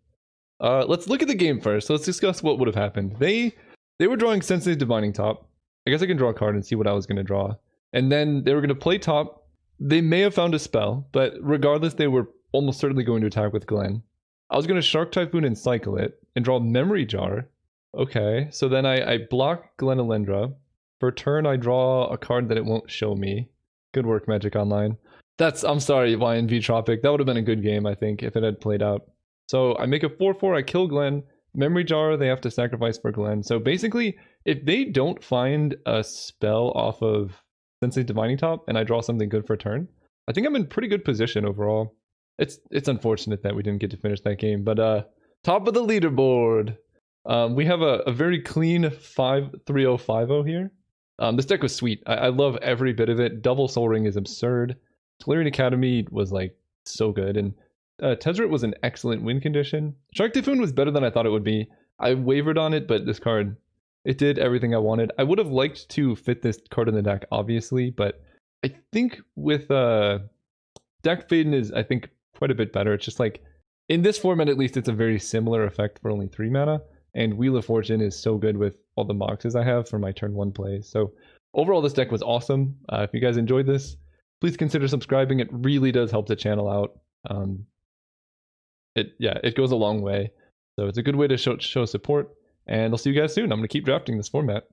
Speaker 1: Let's look at the game first. Let's discuss what would have happened. They were drawing Sensei's Divining Top. I guess I can draw a card and see what I was going to draw. And then they were going to play top. They may have found a spell, but regardless, they were almost certainly going to attack with Glen. I was going to Shark Typhoon and cycle it and draw Memory Jar. Okay, so then I block Glenelendra. For turn, I draw a card that it won't show me. Good work, Magic Online. I'm sorry, YNV Tropic. That would have been a good game, I think, if it had played out. So I make a 4/4, I kill Glen. Memory Jar, they have to sacrifice for Glen. So basically, if they don't find a spell off of Sensei's Divining Top and I draw something good for a turn, I think I'm in pretty good position overall. It's unfortunate that we didn't get to finish that game, but top of the leaderboard. We have a very clean 5-3-0-5-0 here. This deck was sweet. I love every bit of it. Double Soul Ring is absurd. Tolarian Academy was like so good, and Tezzeret was an excellent win condition. Shark Typhoon was better than I thought it would be. I wavered on it, but this card, it did everything I wanted. I would have liked to fit this card in the deck, obviously, but I think with Deck Faden is, I think, quite a bit better. It's just like, in this format at least, it's a very similar effect for only 3 mana, and Wheel of Fortune is so good with all the Moxes I have for my turn 1 plays. So overall, this deck was awesome. If you guys enjoyed this, please consider subscribing. It really does help the channel out. It goes a long way. So it's a good way to show support, and I'll see you guys soon. I'm going to keep drafting this format.